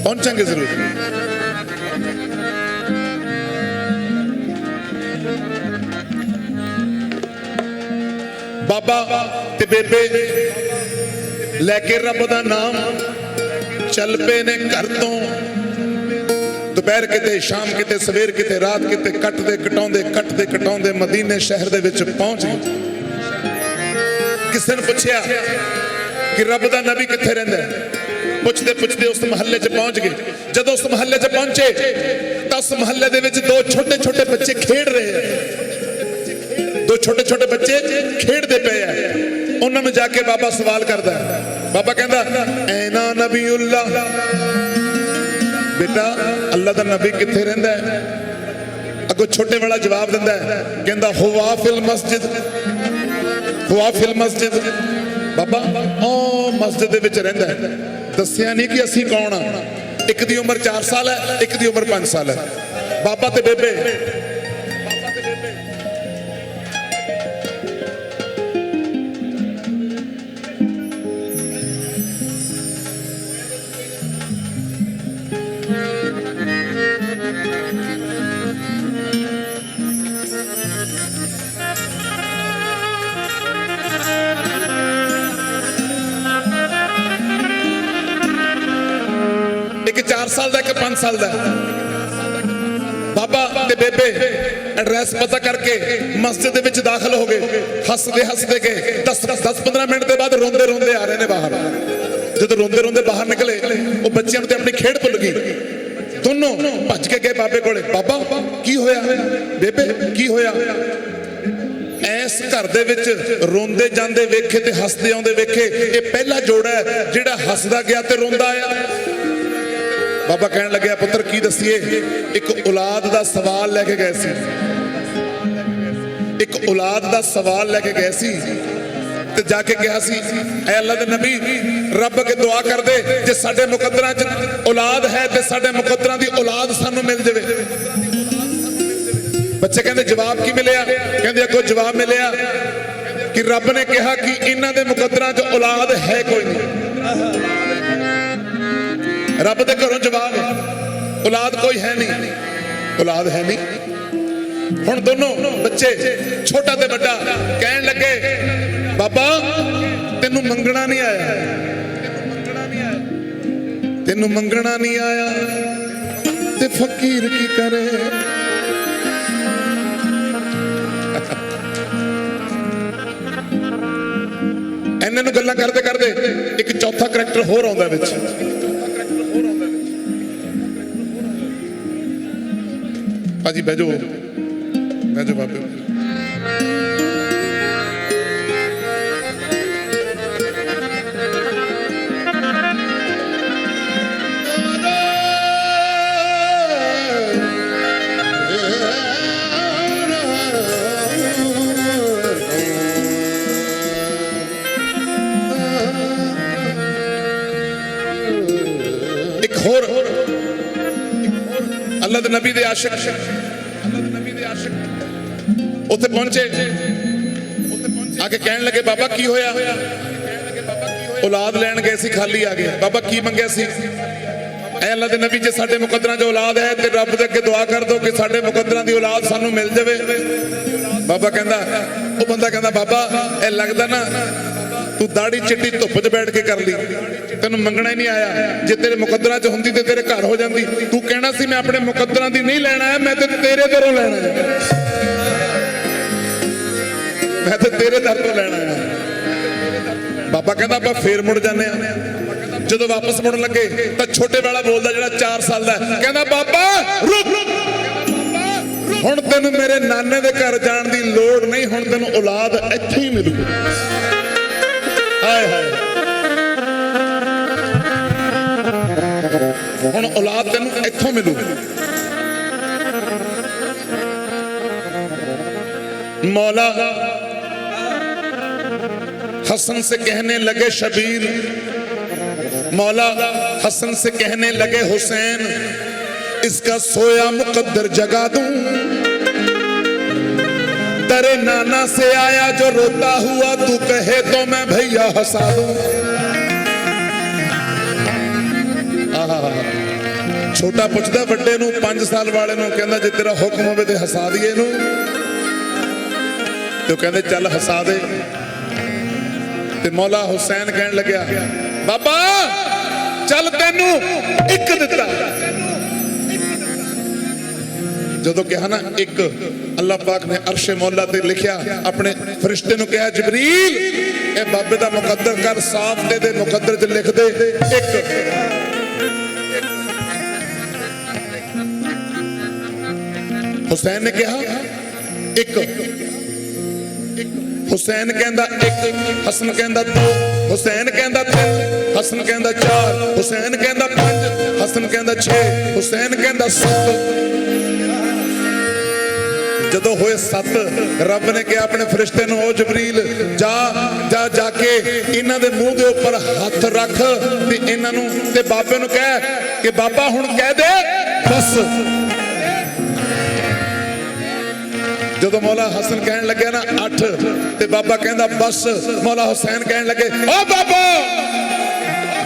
पहुंचांगे जरूर। बाबा ते बेबे लैके रब दा नाम चल पे ने घर तो दोपहर किते शाम किते सवेर किते रात किते कटदे कटाउंदे मदीने शहर दे विच पहुंच गए। किसी ने पूछया कि रब दा नबी किथे रहिंदा है? पुछदे पुछदे उस महल्ले च पहुंच गए। जदों उस महल्ले च पहुंचे तां उस महल्ले दे विच दो छोटे छोटे बच्चे खेड रहे हैं। दो छोटे छोटे बच्चे खेडदे पे है। उन्होंने जाके बाबा सवाल करदा है। बाबा कहंदा ऐना नबीउल्लाह, बेटा अल्लाह दा नबी किथे रहिंदा है? अगो छोटे वाला जवाब दिंदा है, कहंदा हुआ फिल मस्जिद, हुआ फिल मस्जिद। बाबा ओ मस्जिद दे विच रहिंदा है। दस्सिया नहीं कि असीं कौन आ। एक दी उम्र 4 साल है, एक दी उम्र 5 साल है। बाबा ते बेबे एक 4 साल का, एक 5 साल का। बाबा ते बेबे एड्रैस पता करके मस्जिद विच दाखिल हो गए। हसदे हसदे गए। 10-15 मिनट के बाद रोंदे रोंदे आ रहे ने बाहर। जो रोंदे रोंदे बाहर निकले वो बच्चों ने अपनी खेड भुल गई। दोनों भज के गए बाबे कोले। बाबा की होया? बेबे की होया? इस घर दे विच रोंदे जांदे वेखे ते हसदे आउंदे वेखे। ये पहला जोड़ा है जिहड़ा हसदा गया ते रोंदा आया। बाबा कहन लगे पुत्र की दसीए? एक औलाद दा सवाल लेके गए सी। एक औलाद दा सवाल लेके गए सी ते जाके कहा सी ऐ अल्लाह दे नबी रब अगे दुआ कर दे जे साडे मुकद्दरां च औलाद है ते साडे मुकद्दरां दी औलाद सानू मिल जावे। बच्चे कहंदे जवाब की मिलिया? कहंदे अगो जवाब मिलिया कि रब ने कहा कि इन्हां दे मुकद्दरां च औलाद है कोई नहीं। रब दे घरों जवाब औलाद कोई है नहीं, औलाद है नहीं। हुण दोनों बच्चे छोटा ते बड़ा कहन लगे बाबा तेनू मंगना नहीं आया, तेनू मंगना नहीं आया ते फकीर की करे। इन्हां नूं गल्लां करदे करदे एक चौथा करैक्टर होर आउंदा विच। भाजी बैजो बैजो बाबे। एक होर अल्लाह दे नबी दे आशिक उत्थे पहुंचे। आके कहन लगे बाबा की होया? औलाद लैन गए सी, खाली आ गए। बाबा की मंगया सी? ऐ अल्लाह दे नबी जे साडे मुकद्दरां च औलाद है ते रब दे अगे दुआ कर दो कि साडे मुकद्दरां दी औलाद सानू मिल जावे। बाबा कहंदा ओ बंदा कहंदा बाबा ए लगदा ना तू दाढ़ी चिट्टी धुप च बैठ के कर ली, तेन मंगना ही नहीं आया। जे तेरे मुकद्दरां च हुंदी ते तेरे घर हो जांदी। तू कहना सी मैं अपने मुकद्दरां दी नहीं लेना है, मैं ते तेरे घरों लेना है, मैं तो तेरे दर तो लेना है। बाबा कहंदा ਆਪਾਂ ਫੇਰ ਮੁੜ ਜਾਂਦੇ ਆ। ਜਦੋਂ वापस मुड़न लगे तो छोटे वाला बोलदा ਜਿਹੜਾ 4 साल ਦਾ कहंदा बाबा रुक हुण तैनूं मेरे नाने दे घर जाण दी लोड़ नहीं, हुण तैनूं औलाद ਇੱਥੇ ही मिलूगी। हाय हाय हुण औलाद तैनूं ਇੱਥੋਂ मिलूगी। मौला हसन से कहने लगे शबीर, मौला हसन से कहने लगे हुसैन, इसका सोया मुकद्दर जगा दूं। तेरे नाना से आया जो रोता हुआ, तू कहे तो मैं भैया हंसा दूं। छोटा पुछदा वड्डे नूं 5 साल वाले नूं कहंदा जे तेरा हुक्म होवे ते हसा दईए इहनूं ते कहंदे चल हसा दे ते मौला हुसैन कहन लग्या बाबा चल तैनूं एक दिता जदों कहा ना एक अल्लाह पाक ने अरशे मौला ते लिखिया अपने फरिश्ते नूं कहा जबरील ए बाबे दा मुकद्दर कर साफ दे मुकद्दर च लिख दे एक हुसैन ने कहा एक हुसैन कहंदा एक हसन कहंदा 2 हुसैन कहंदा 3 हसन कहंदा 4 हुसैन कहंदा 5 हसन कहंदा 6 हुसैन कहंदा 7 जदों होए 7 रब ने कहा अपने फरिश्ते नूं ओ जबरील जा जा जाके इन्हां दे मुंह दे उपर हथ रख ते इन्हां नूं ते बाबे नूं कह कि बाबा हुण कह दे बस जदों मौला हसन कहन लगे ना 8 ते बाबा कहंदा बस मौला हुसैन कहन लगे ओ बाबा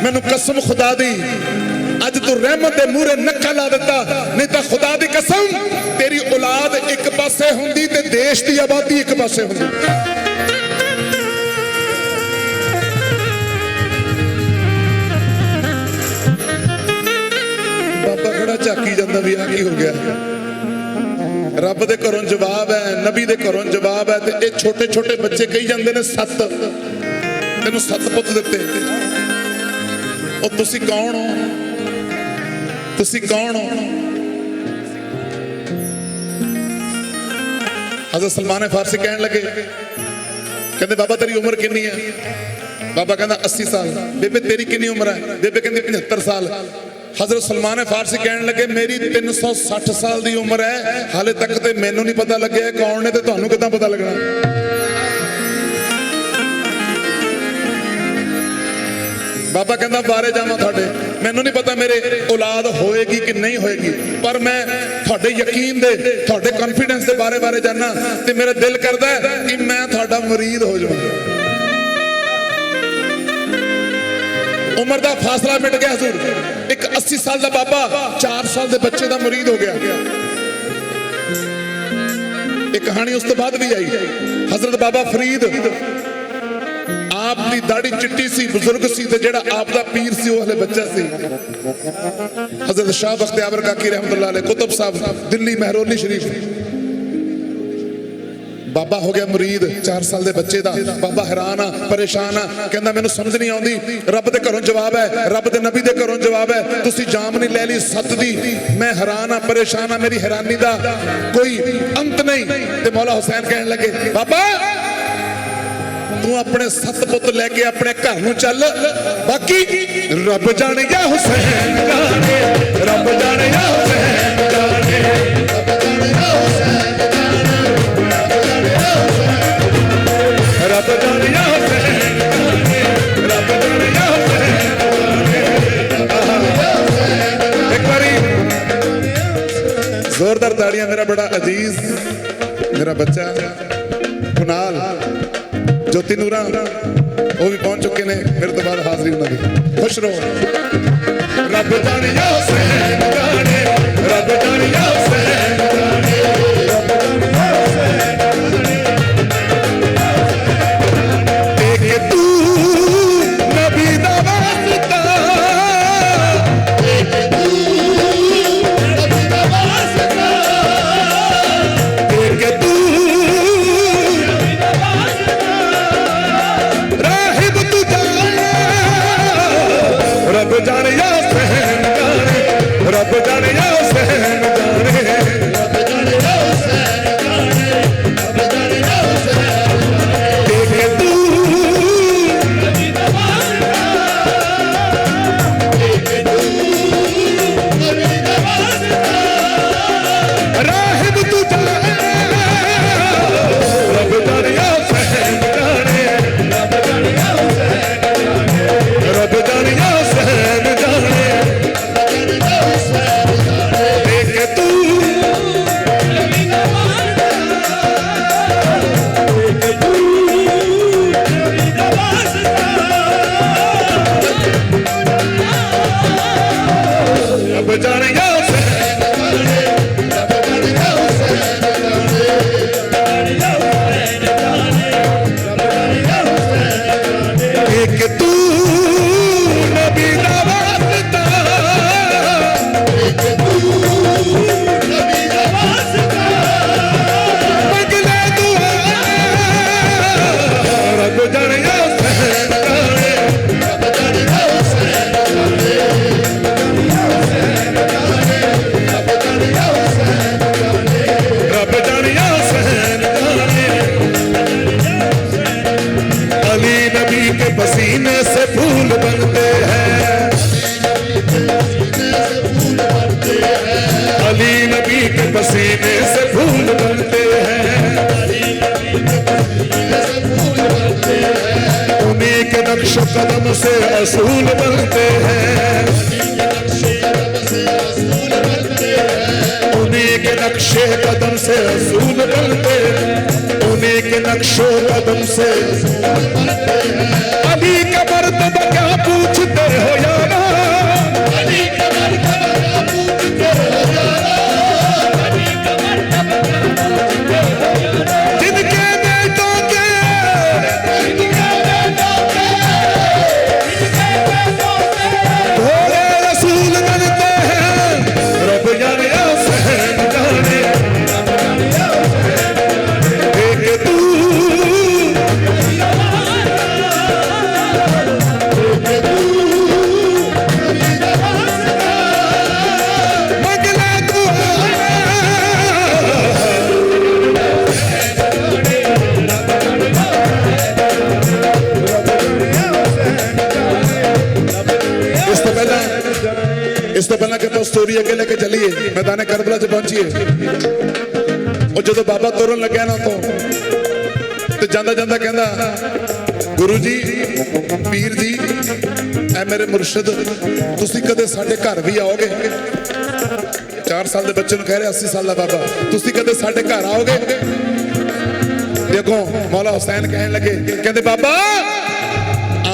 मैनू कसम खुदा दी अज तू रहमत दे मूहरे नक्का ला दिता नहीं तो खुदा दी कसम तेरी औलाद एक पासे हुंदी ते देश दी आबादी एक पासे हुंदी बाबा खड़ा झाकी जांदा भी आ की हो गया रब दे घरों जवाब है नबी दे घरों जवाब है ते छोटे छोटे बच्चे कही जाते ने 7 तेनू 7 पुत दिते ओ तुसी कौन हो तुसी कौन हो हज़रत सलमान फारसी कहन लगे कहते बाबा तेरी उम्र कितनी है बाबा कहता 80 साल बेबे तेरी कितनी उम्र है बेबे कहती 75 साल हज़रत सलमान फारसी कहन लगे मेरी 360 साल की उम्र है हाले तक तो मैनू नहीं पता लगे कौन ने तो तुहानू किदां पता लगना बाबा कहता बारे जावां तुहाडे मैनू नहीं पता मेरे औलाद होएगी कि नहीं होएगी पर मैं तुहाडे यकीन दे तुहाडे कॉन्फिडेंस दे बारे बारे जाना ते मेरा दिल करदा है कि मैं तुहाडा मुरीद हो जावां उम्र का फासला मिट गया हजूर एक 80 साल का बाबा 4 साल के बच्चे का मुरीद हो गया एक कहानी उस तो बाद भी आई हजरत बाबा फरीद आप दी दाढ़ी चिट्टी सी बुजुर्ग सी ते जेड़ा आप दा पीर सी वो हले बच्चा सी हजरत शाह बख्तियार काकी रहमतुल्लाह अलैह कुतुब साहब दिल्ली महरौली शरीफ बाबा हो गया मुरीद 4 साल के बच्चे का बाबा हैरान आ परेशान आ कहंदा मैनू समझ नहीं आउंदी रब दे घरों जवाब है रब दे नबी दे घरों जवाब है तुसी जाम नहीं लै ली 7 दी मैं हैरान आ परेशान आ मेरी हैरानी दा कोई अंत नहीं ते मौला हुसैन कहन लगे बाबा तू अपने 7 पुत लेके अपने घर नूं चल बाकी रब जाने या हुसैन जाने रब जाने या हुसैन जाने रब जाने या हुसैन रब जाने या हुसैन रब जाने या हुसैन एक बारी जोरदार ताड़ियां मेरा बड़ा अजीज मेरा बच्चा कुनाल ज्योति नूरा वो भी पहुंच चुके ने मेरे तो बाद हाजिरी उन्होंने खुश रहो रब जाने या हुसैन जाने रब जाने या हुसैन जाने रब जाने या हुसैन रब जाने या हुसैन जाने रब जाने या हुसैन जाने रब जाने या हुसैन जाने रब जाने या हुसैन देखे तू नबी दा वास्ता देखे तू नबी दा वास्ता राहिब तू जाने रब जाने या हुसैन जाने रब जाने या हुसैन जाने रब जाने या जाने पसीने से फूल बनते हैं, उन्हीं के नक्श कदम से असूल बनते हैं, उन्हीं के नक्शे कदम से असूल बनते हैं, उन्हीं के नक्शो कदम से अली का मर्तबा क्या पूछते हो यारा, अली का मर्तबा क्या पूछते हो यारा, अली का मर्तबा क्या पूछते हो यारा, जिनके बेटों के भोले रसूल बनते हैं, रब जाने हुसैन जाने, एक तू इस तो पहला कहता स्टोरी अगे लेके चलिए मैदान करबला च पहुंचिए और जो बाबा तुरन लग्या ना तो जांदा जांदा कहंदा गुरु जी पीर जी ऐ मेरे मुर्शिद तुसी कदे साडे घर भी आओगे, 4 साल के बच्चे कह रहे 80 साल का बाबा तुसी कदे साडे घर आओगे, देखो मौला हुसैन कहने लगे कहते बाबा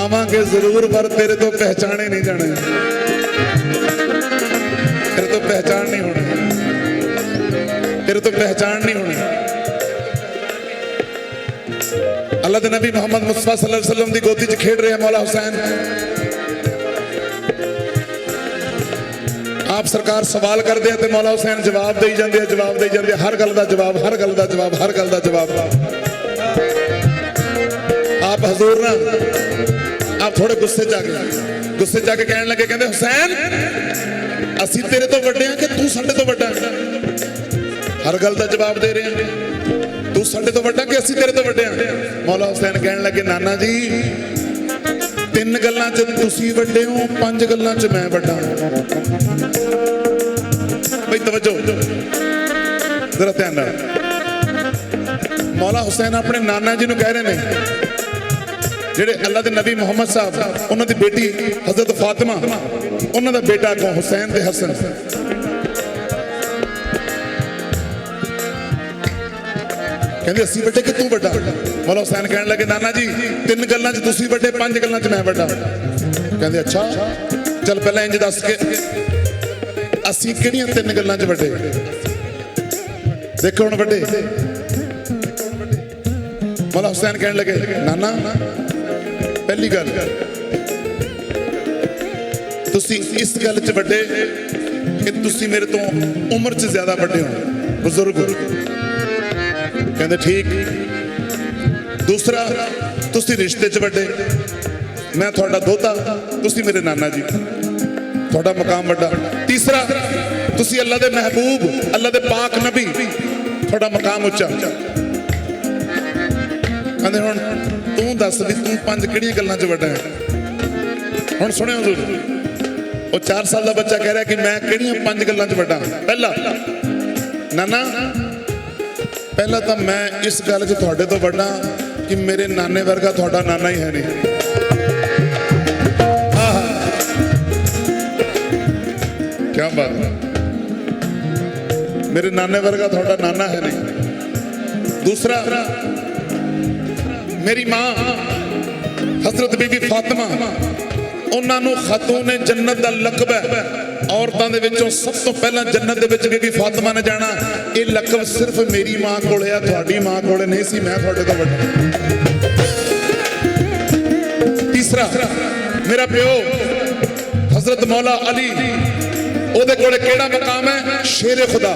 आवांगे जरूर पर तेरे तो पहचाने नहीं जाने, तेरे तो पहचान नहीं होनी, तेरे तो पहचान नहीं होनी। अल्लाह दे नबी मोहम्मद मुस्तफा सल्लल्लाहु अलैहि वसल्लम दी गोदी च खेड रहे हैं मौला हुसैन, आप सरकार सवाल करते हैं तो मौला हुसैन जवाब दे जाते हैं, जवाब दे जाते, हर गल का जवाब, हर गल का जवाब, हर गल का जवाब। आप हजूर ना आप थोड़े गुस्से च आ गए, गुस्से च आके कहने लगे कहते हुसैन असी तेरे तो वड्डे हैं कि तू साडे तो वड्डा है, हर गल का जवाब दे रहे हैं, तू साडे तो वड्डा कि असी तेरे तो वड्डे हैं। मौला हुसैन कहने लगे नाना जी 3 गल्लां च तुसी वड्डे हो, 5 गल्लां च मैं वड्डा। भाई तवज्जो जरा ध्यान नाल, मौला हुसैन अपने नाना जी नूं कह रहे हैं जेड़े अल्लाह दे नबी मुहम्मद साहब उन्हां दी बेटी हजरत फातिमा उन्हां दा बेटा अगों हुसैन ते हसन, कहंदे असी वड्डे कि तू वड्डा। मौला हुसैन कहने लगे नाना जी 3 गल्लां च तुसी वड्डे, 5 गल्लां च मैं वड्डा। कहंदे अच्छा चल पहला इंज दस के असी किहड़ियां 3 गल्लां च वड्डे, देखो हुण वड्डे। मौला हुसैन कहने लगे नाना पहली गल तुसी इस गल च वड्डे कि तुसी मेरे तो उम्र च ज्यादा वड्डे हो, बुजुर्ग। कहंदे ठीक। दूसरा तुसी रिश्ते च वड्डे, मैं थोड़ा दोता, तुसी मेरे नाना जी, थोड़ा मकाम वड्डा। तीसरा तुसी अल्लाह दे महबूब, अल्लाह दे पाक नबी, थोड़ा मकाम उच्चा। कहंदे हुण तू दस भी तू 5 किहड़ियां गल्लां च वड्डा है। हुण सुणिओ हुजूर, वो 4 साल का बच्चा कह रहा कि मैं किहड़ियां 5 गल्लां च वड्डा। पहला नाना पहला तो मैं इस गल च तुहाडे तो वड्डा कि मेरे नाने वर्गा तुहाडा नाना ही है नहीं। क्या बात है, मेरे नाने वर्गा तुहाडा नाना है नहीं। दूसरा मेरी मां हजरत बीबी फातिमा उन्होंने खातूने जन्नत का लकब है, औरतों के विचों सब तो पहला जन्नत दे विच बीबी फातिमा ने जाना। ये लकब सिर्फ मेरी मां कोले है, तुहाडी मां कोले नहीं सी, मैं तुहाडे तो वड्डा। तीसरा मेरा प्यो हजरत मौला अली, ओदे कोले केड़ा मकाम है, शेरे खुदा।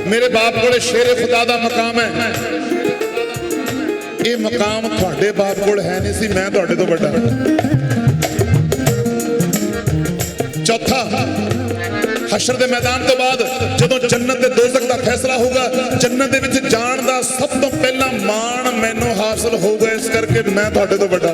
मेरे बाप कोले शेरे खुदा दा मकाम है, ये मकाम तुहाडे बाप कोल है नहीं सी, मैं तुहाडे तो वड्डा। चौथा हशर दे मैदान तो बाद जदों जन्नत ते दोज़ख दा फैसला होगा, जन्नत दे विच जाण दा सब तो पहला मान मैनू हासिल होगा, इस करके मैं तुहाडे तो वड्डा।